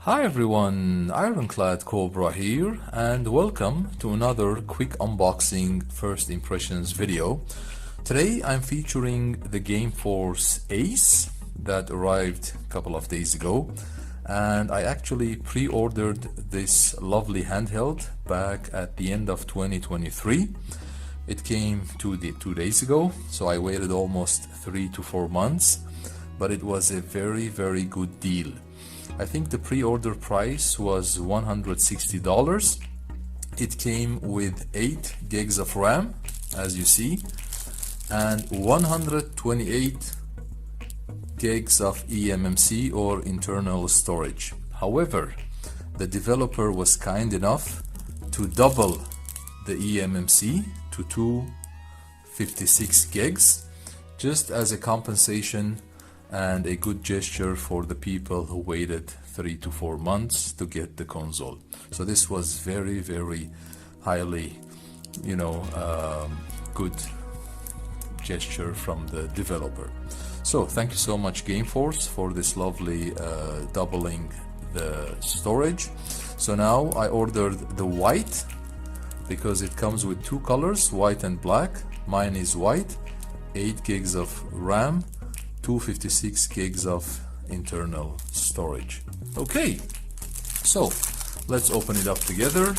Hi everyone, Ironclad Cobra here, and welcome to another quick unboxing first impressions video. Today I'm featuring the GameForce Ace that arrived a couple of days ago, and I actually pre-ordered this lovely handheld back at the end of 2023. It came 2 days ago, so I waited almost 3 to 4 months, but it was a very good deal. I think the pre-order price was $160. It came with 8 gigs of RAM, as you see, and 128 gigs of eMMC or internal storage. However, the developer was kind enough to double the eMMC to 256 gigs, just as a compensation and a good gesture for the people who waited 3 to 4 months to get the console. So this was very highly, good gesture from the developer. So thank you so much, GameForce, for this lovely doubling the storage. So now I ordered the white because it comes with 2 colors, white and black. Mine is white, 8 gigs of RAM, 256 gigs of internal storage. Okay, so let's open it up together.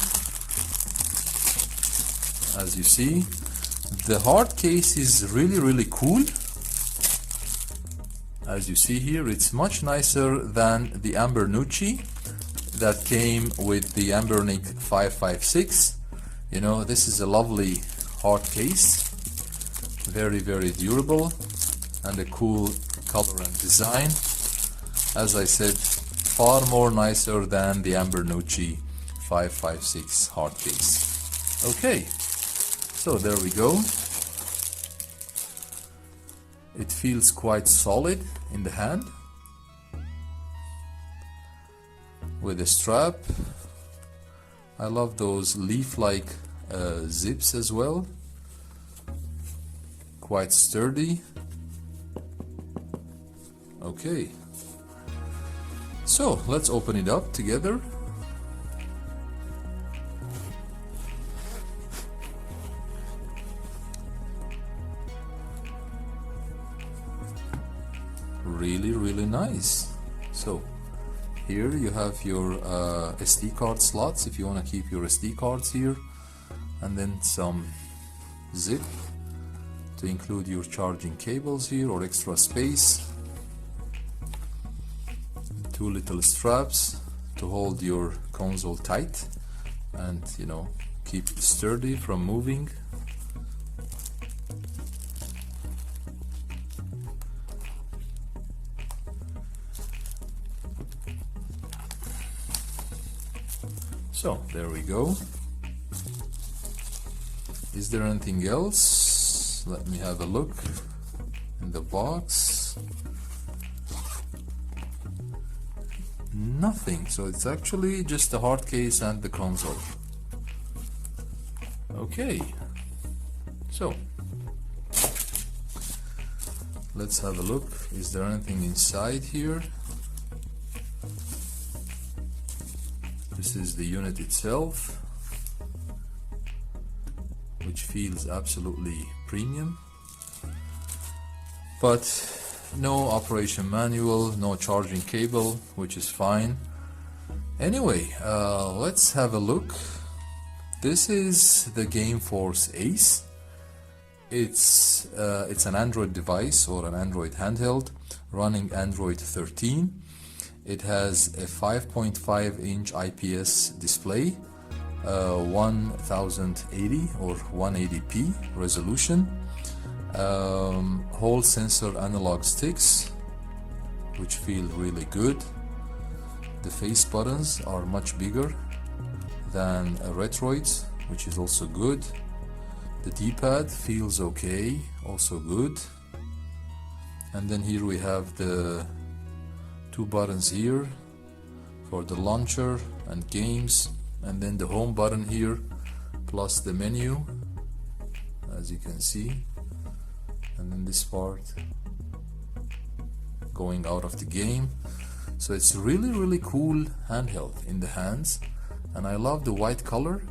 As you see, the hard case is really cool. As you see here, it's much nicer than the M.2 that came with the Anbernic 556. This is a lovely hard case, very durable, and a cool color and design. As I said, far more nicer than the M.2 556 hard case. Okay, so there we go. It feels quite solid in the hand with a strap. I love those leaf-like zips as well. Quite sturdy. Okay, so let's open it up together. Really nice. So here you have your SD card slots if you want to keep your SD cards here, and then some zip to include your charging cables here or extra space. 2 little straps to hold your console tight and keep it sturdy from moving. So there we go. Is there anything else? Let me have a look in the box. Nothing, so it's actually just the hard case and the console. Okay, so let's have a look. Is there anything inside here? This is the unit itself, which feels absolutely premium, but no operation manual, no charging cable, which is fine. Anyway, let's have a look. This is the GameForce Ace. It's an Android device or an Android handheld running Android 13. It has a 5.5-inch IPS display, 1080 or 180p resolution. Whole sensor analog sticks, which feel really good. The face buttons are much bigger than a Retroid's, which is also good. The D-pad feels okay, also good. And then here we have the 2 buttons here for the launcher and games, and then the home button here plus the menu, as you can see, and then this part going out of the game. So it's really cool handheld in the hands, and I love the white color.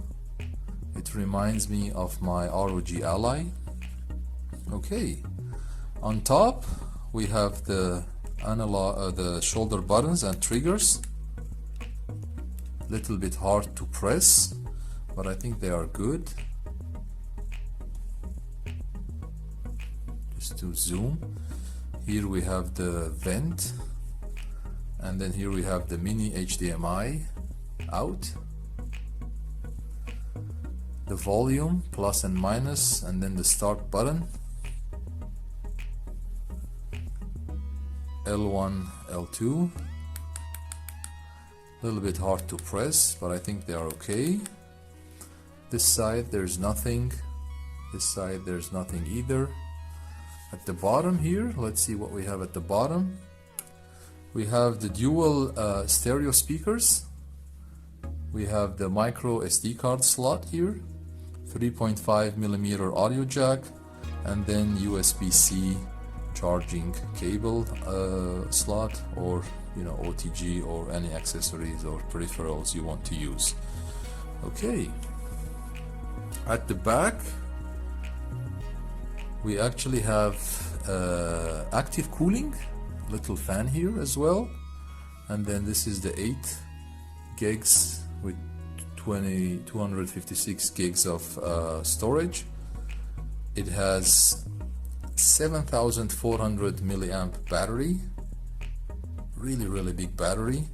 It reminds me of my ROG Ally. Okay, on top we have the analog, the shoulder buttons and triggers. Little bit hard to press, but I think they are good. Just to zoom, here we have the vent, and then here we have the mini HDMI out, the volume plus and minus, and then the start button, L1, L2. A little bit hard to press, but I think they are okay. This side there's nothing, this side there's nothing either. At the bottom here, let's see what we have at the bottom. We have the dual stereo speakers. We have the micro SD card slot here, 3.5mm audio jack, and then USB-C charging cable slot, or OTG, or any accessories or peripherals you want to use. Okay, at the back we actually have active cooling, little fan here as well, and then this is the 8 gigs with 256 gigs of storage. It has 7400 milliamp battery, really big battery,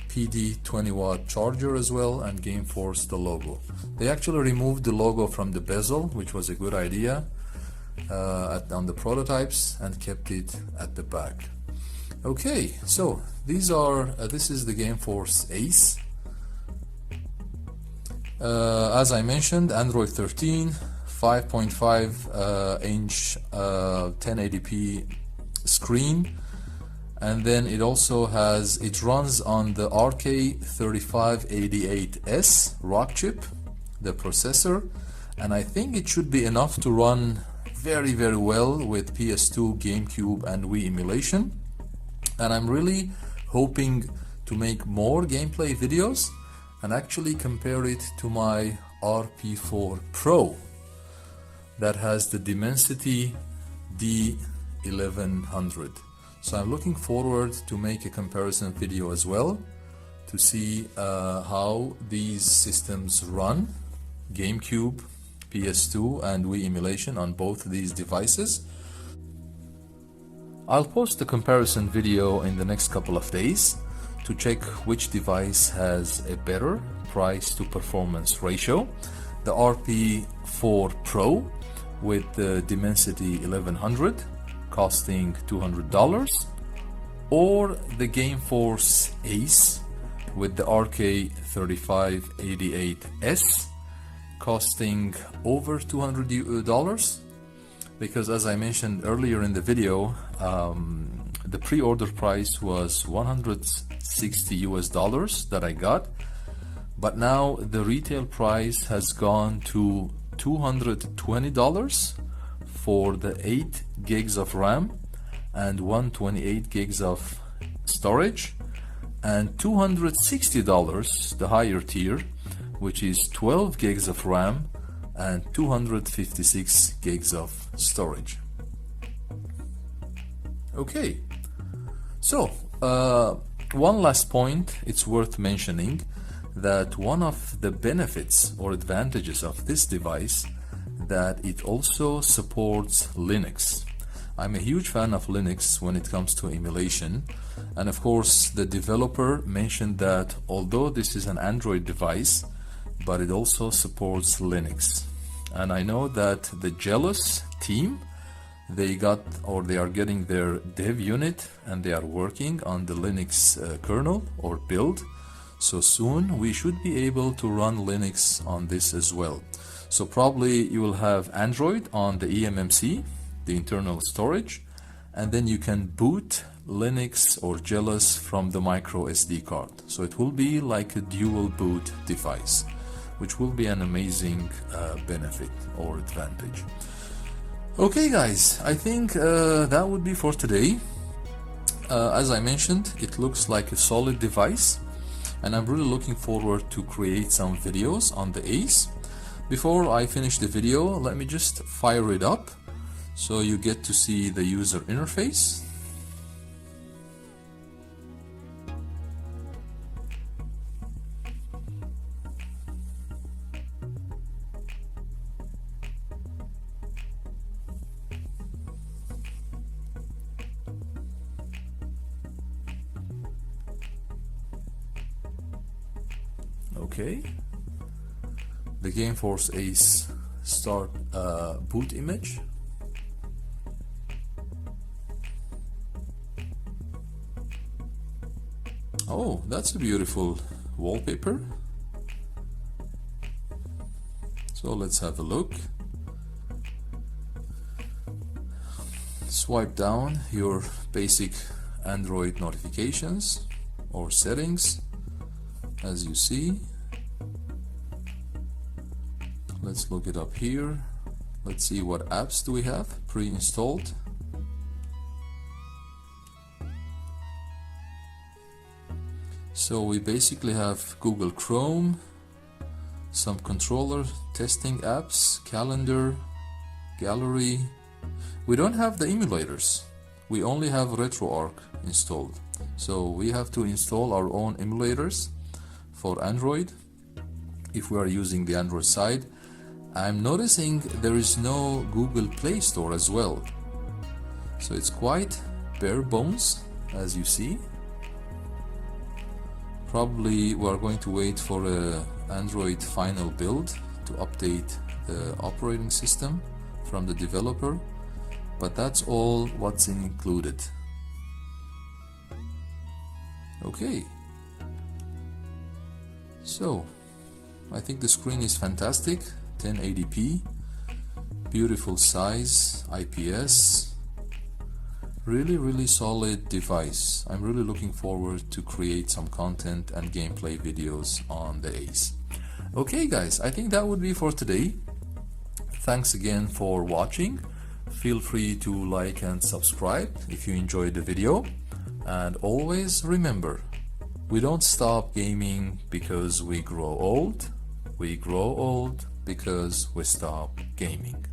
PD 20 watt charger as well, and GameForce the logo. They actually removed the logo from the bezel, which was a good idea on the prototypes, and kept it at the back. Okay, so these are this is the GameForce Ace. As I mentioned, Android 13, 5.5 inch 1080p screen, and then it also has, it runs on the RK3588s Rockship, the processor, and I think it should be enough to run very well with PS2, GameCube, and Wii emulation. And I'm really hoping to make more gameplay videos and actually compare it to my RP4 Pro that has the Dimensity D1100. So I'm looking forward to make a comparison video as well to see how these systems run, GameCube, PS2, and Wii emulation on both these devices. I'll post a comparison video in the next couple of days to check which device has a better price to performance ratio, the RP4 Pro with the Dimensity 1100 costing $200, or the GameForce Ace with the RK3588s costing over $200, because as I mentioned earlier in the video, the pre-order price was $160 that I got, but now the retail price has gone to $220 for the 8 gigs of RAM and 128 gigs of storage, and $260 the higher tier, which is 12 gigs of RAM and 256 gigs of storage. Okay, so one last point, it's worth mentioning that one of the benefits or advantages of this device, that it also supports Linux. I'm a huge fan of Linux when it comes to emulation, and of course the developer mentioned that although this is an Android device, but it also supports Linux. And I know that the Jealous team, they are getting their dev unit, and they are working on the Linux kernel or build. So soon we should be able to run Linux on this as well. So probably you will have Android on the eMMC, the internal storage, and then you can boot Linux or Jealous from the micro SD card. So it will be like a dual boot device, which will be an amazing benefit or advantage. Okay guys, I think that would be for today. as I mentioned, it looks like a solid device, and I'm really looking forward to create some videos on the ACE. Before I finish the video, let me just fire it up so you get to see the user interface. Okay, the GameForce ACE start boot image. Oh, that's a beautiful wallpaper. So let's have a look. Swipe down your basic Android notifications or settings, as you see. Let's look it up here. Let's see what apps do we have pre-installed. So we basically have Google Chrome, some controller testing apps, calendar, gallery. We don't have the emulators. We only have RetroArch installed. So we have to install our own emulators for Android if we are using the Android side. I'm noticing there is no Google Play Store as well. So it's quite bare bones, as you see. Probably we are going to wait for a Android final build to update the operating system from the developer, but that's all what's included. Okay, so I think the screen is fantastic. 1080p, beautiful size, IPS, really solid device. I'm really looking forward to create some content and gameplay videos on the ACE. Okay guys, I think that would be for today. Thanks again for watching. Feel free to like and subscribe if you enjoyed the video, and always remember, we don't stop gaming because we grow old. We grow old because we stop gaming.